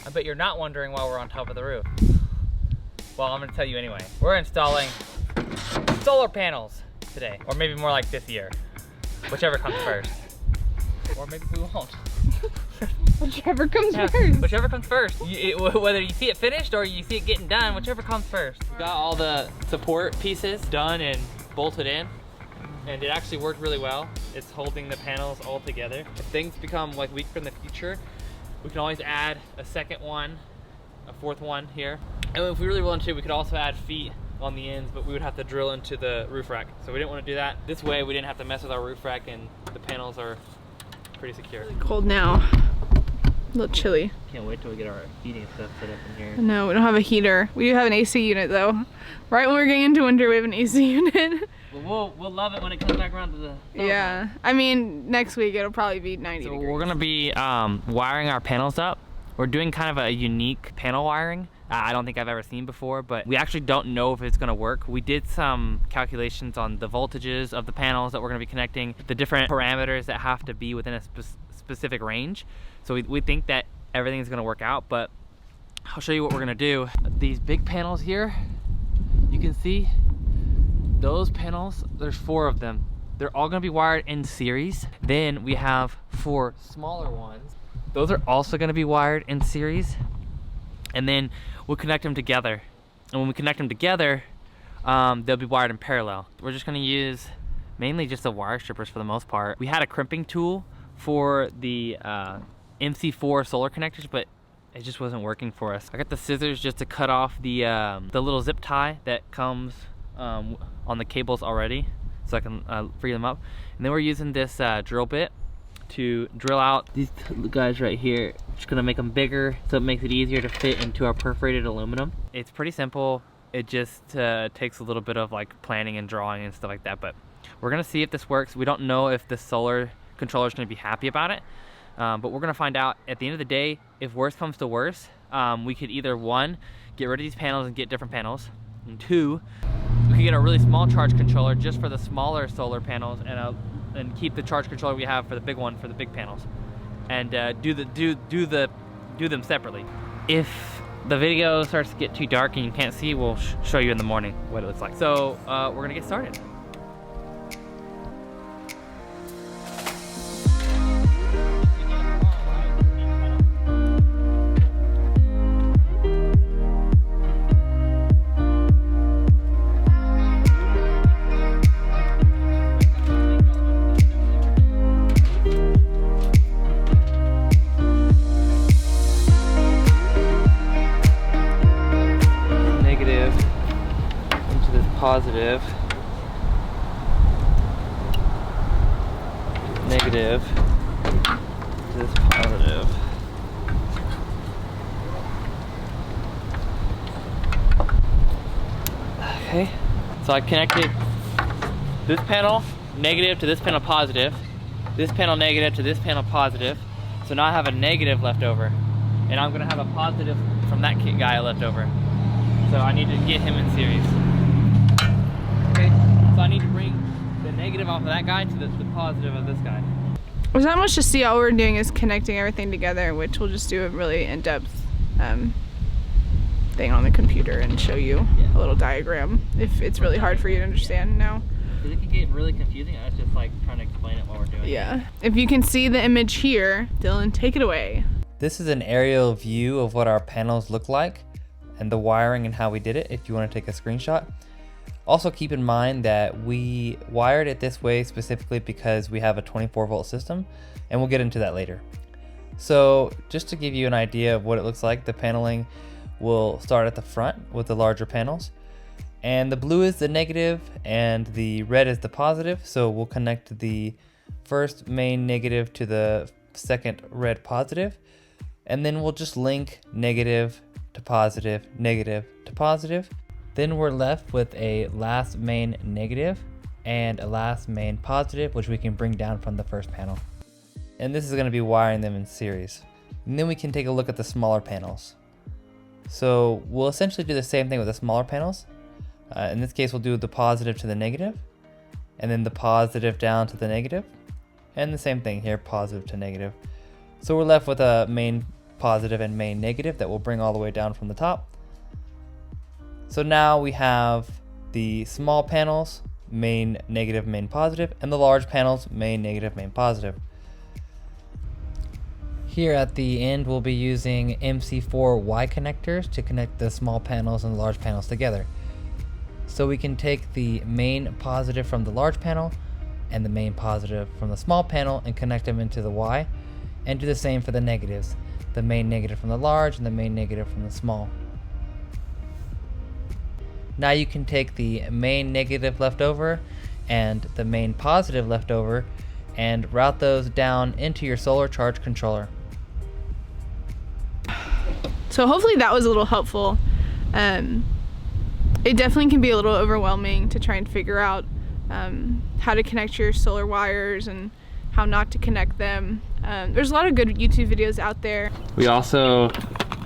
I bet you're not wondering why we're on top of the roof. Well, I'm gonna tell you anyway. We're installing solar panels today, or maybe more like this year, whichever comes first. Or maybe we won't. Whichever comes first. Whichever comes first. Whether you see it finished or you see it getting done, whichever comes first. We got all the support pieces done and bolted in, and it actually worked really well. It's holding the panels all together. If things become like weaker in the future, we can always add a second one, a fourth one here. And if we really wanted to, we could also add feet on the ends, but we would have to drill into the roof rack. So we didn't want to do that. This way we didn't have to mess with our roof rack, and the panels are pretty secure. It's cold now. A little chilly. Can't wait till we get our heating stuff set up in here. No, we don't have a heater. We do have an AC unit though. Right when we're getting into winter, we have an AC unit. Well, we'll love it when it comes back around to the yeah, I mean, next week it'll probably be 90 degrees. We're gonna be wiring our panels up. We're doing kind of a unique panel wiring. I don't think I've ever seen before, but we actually don't know if it's gonna work. We did some calculations on the voltages of the panels that we're gonna be connecting, the different parameters that have to be within a specific range. So we think that everything is gonna work out, but I'll show you what we're gonna do. These big panels here, you can see those panels, there's 4 of them. They're all gonna be wired in series. Then we have 4 smaller ones. Those are also gonna be wired in series. And then we'll connect them together. And when we connect them together, they'll be wired in parallel. We're just gonna use mainly just the wire strippers for the most part. We had a crimping tool for the MC4 solar connectors, but it just wasn't working for us. I got the scissors just to cut off the little zip tie that comes on the cables already, so I can free them up. And then we're using this drill bit to drill out these guys right here. Just gonna make them bigger so it makes it easier to fit into our perforated aluminum. It's pretty simple. It just takes a little bit of like planning and drawing and stuff like that, but we're gonna see if this works. We don't know if the solar controller is gonna be happy about it, but we're gonna find out at the end of the day. If worse comes to worse, we could either 1, get rid of these panels and get different panels, and 2, we could get a really small charge controller just for the smaller solar panels, and keep the charge controller we have for the big one for the big panels, and do them separately. If the video starts to get too dark and you can't see, we'll show you in the morning what it looks like. So we're gonna get started. Positive, negative, this positive. Okay, so I connected this panel negative to this panel positive, this panel negative to this panel positive. So now I have a negative left over, and I'm gonna have a positive from that guy left over. So I need to get him in series. Okay, so I need to bring the negative off of that guy to the positive of this guy. There's not much to see. All we're doing is connecting everything together, which we'll just do a really in-depth thing on the computer and show you a little diagram if it's really hard for you to understand now. Because it can get really confusing. I was just like trying to explain it while we're doing it. Yeah. If you can see the image here, Dylan, take it away. This is an aerial view of what our panels look like and the wiring and how we did it if you want to take a screenshot. Also keep in mind that we wired it this way specifically because we have a 24-volt system, and we'll get into that later. So just to give you an idea of what it looks like, the paneling will start at the front with the larger panels, and the blue is the negative and the red is the positive. So we'll connect the first main negative to the second red positive, and then we'll just link negative to positive, negative to positive. Then we're left with a last main negative and a last main positive, which we can bring down from the first panel. And this is going to be wiring them in series. And then we can take a look at the smaller panels. So we'll essentially do the same thing with the smaller panels. In this case, we'll do the positive to the negative, and then the positive down to the negative, and the same thing here, positive to negative. So we're left with a main positive and main negative that will bring all the way down from the top. So now we have the small panels, main negative, main positive, and the large panels, main negative, main positive. Here at the end, we'll be using MC4 Y connectors to connect the small panels and the large panels together. So we can take the main positive from the large panel and the main positive from the small panel and connect them into the Y, and do the same for the negatives, the main negative from the large and the main negative from the small. Now you can take the main negative left over and the main positive left over and route those down into your solar charge controller. So hopefully that was a little helpful. It definitely can be a little overwhelming to try and figure out how to connect your solar wires and how not to connect them. There's a lot of good YouTube videos out there. We also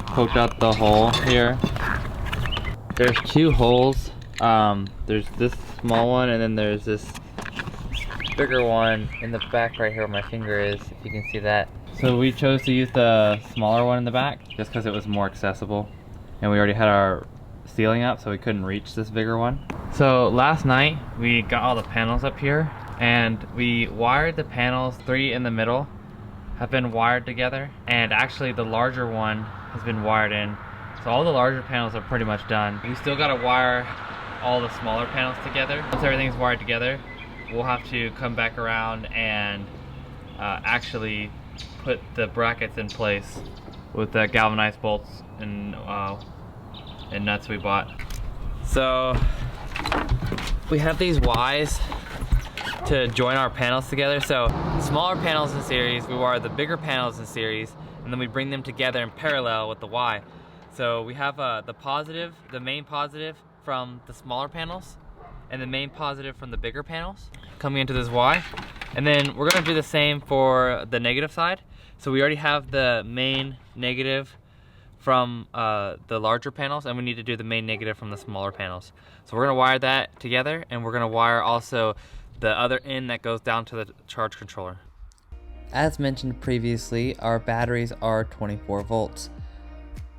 poked out the hole here. There's two holes. There's this small one and then there's this bigger one in the back right here where my finger is, if you can see that. So we chose to use the smaller one in the back just because it was more accessible. And we already had our ceiling up, so we couldn't reach this bigger one. So last night we got all the panels up here and we wired the panels. 3 in the middle have been wired together, and actually the larger one has been wired in. So all the larger panels are pretty much done. We still gotta wire all the smaller panels together. Once everything's wired together, we'll have to come back around and actually put the brackets in place with the galvanized bolts and nuts we bought. So we have these Ys to join our panels together. So smaller panels in series, we wire the bigger panels in series, and then we bring them together in parallel with the Y. So we have the main positive from the smaller panels and the main positive from the bigger panels coming into this Y. And then we're gonna do the same for the negative side. So we already have the main negative from the larger panels, and we need to do the main negative from the smaller panels. So we're gonna wire that together, and we're gonna wire also the other end that goes down to the charge controller. As mentioned previously, our batteries are 24 volts.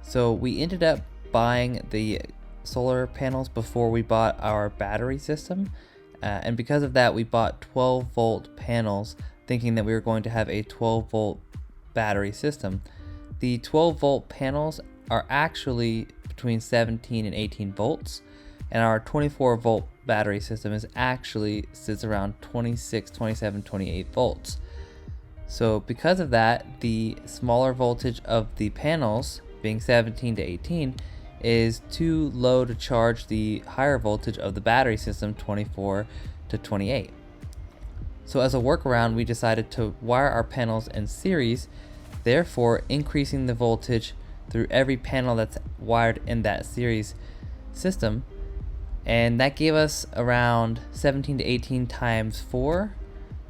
So we ended up buying the solar panels before we bought our battery system. And because of that, we bought 12 volt panels thinking that we were going to have a 12 volt battery system. The 12 volt panels are actually between 17 and 18 volts, and our 24 volt battery system sits around 26, 27, 28 volts. So because of that, the smaller voltage of the panels, being 17 to 18, is too low to charge the higher voltage of the battery system, 24 to 28. So as a workaround, we decided to wire our panels in series, therefore increasing the voltage through every panel that's wired in that series system. And that gave us around 17 to 18 times 4.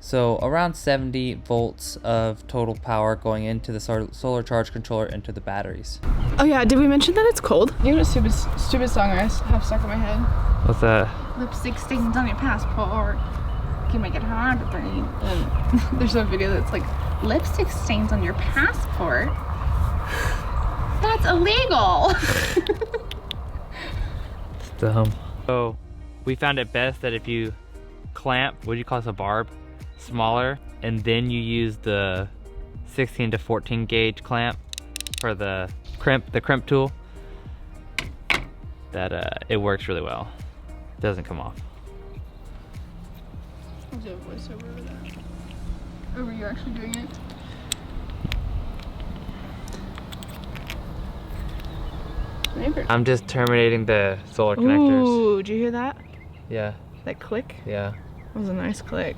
So around 70 volts of total power going into the solar charge controller into the batteries. Oh yeah, did we mention that it's cold? You know what stupid song I have stuck in my head? What's that? Lipstick stains on your passport can make it hard to breathe. And there's a video that's like, lipstick stains on your passport? That's illegal! It's dumb. So we found it best that if you clamp, what do you call this, a barb? Smaller, and then you use the 16 to 14 gauge clamp for the crimp tool, that it works really well. It doesn't come off. I'll do a voiceover over that. Over you actually doing it? I'm just terminating the solar connectors. Ooh, did you hear that? Yeah. That click? Yeah. That was a nice click.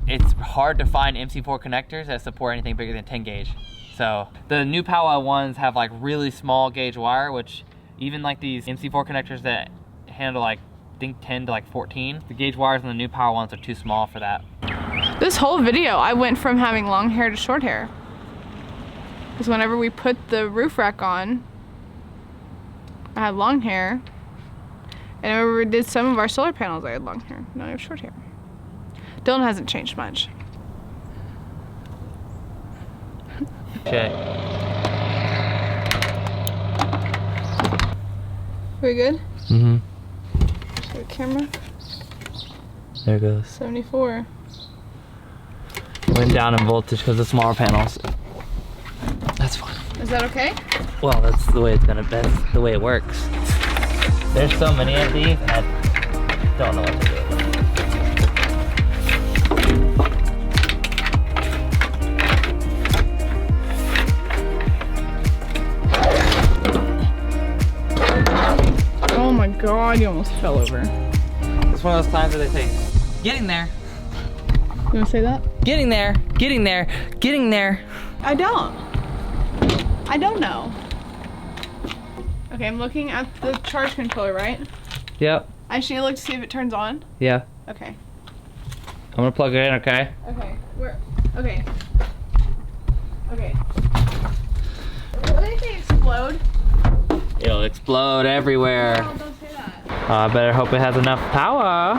It's hard to find MC4 connectors that support anything bigger than 10 gauge. So the new Powwow ones have like really small gauge wire, which even like these MC4 connectors that handle like, I think 10 to like 14, the gauge wires on the new Powwow ones are too small for that. This whole video, I went from having long hair to short hair. Because whenever we put the roof rack on, I had long hair. And whenever we did some of our solar panels, I had long hair. Now I have short hair. Dylan hasn't changed much. Okay. We good? Mm-hmm. Show the camera. There it goes. 74. Went down in voltage because of smaller panels. That's fine. Is that okay? Well, that's the way it's gonna. That's the way it works. There's so many of these, and I don't know what to do with them. Oh my god, you almost fell over. It's one of those times where they say, "Getting there, You wanna say that? getting there, getting there, getting there." I don't know. Okay, I'm looking at the charge controller, right? Yep. I just need to look to see if it turns on. Yeah. Okay. I'm gonna plug it in. Okay. Okay. Where? Okay. Okay. Will anything explode? It'll explode everywhere. No, don't say that. I better hope it has enough power.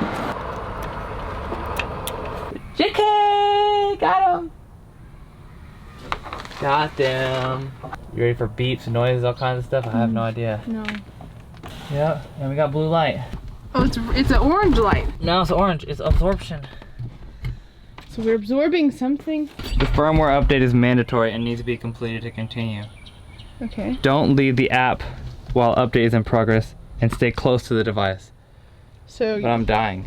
JK! Got him! Got them. You ready for beeps, noises, all kinds of stuff? I have no idea. No. Yeah, and we got blue light. Oh, it's an orange light. No, it's orange. It's absorption. So we're absorbing something. The firmware update is mandatory and needs to be completed to continue. Okay. Don't leave the app while update is in progress and stay close to the device. So But I'm dying.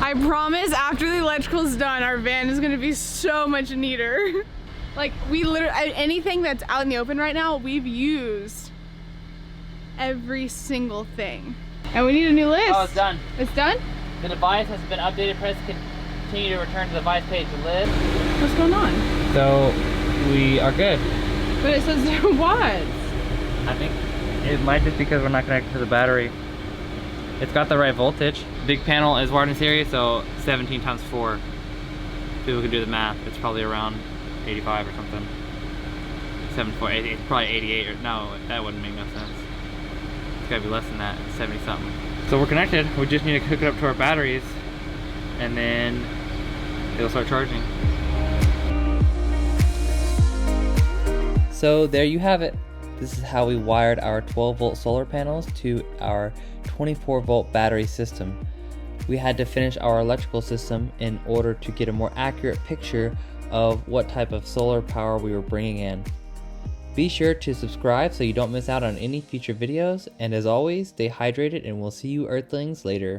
I promise after the electrical's done, our van is gonna be so much neater. Like, we literally, anything that's out in the open right now, we've used every single thing. And we need a new list. Oh, it's done. It's done? The device has been updated. Press continue to return to the device page to list. What's going on? So we are good. But it says there was. I think it might just because we're not connected to the battery. It's got the right voltage. Big panel is wired in series, so 17 times 4. People can do the math. It's probably around 85 or something. 74, 88, it's probably 88 or no, that wouldn't make no sense. It's gotta be less than that, 70 something. So we're connected. We just need to hook it up to our batteries, and then it'll start charging. So there you have it. This is how we wired our 12-volt solar panels to our 24-volt battery system. We had to finish our electrical system in order to get a more accurate picture of what type of solar power we were bringing in. Be sure to subscribe so you don't miss out on any future videos, and as always, stay hydrated and we'll see you Earthlings later.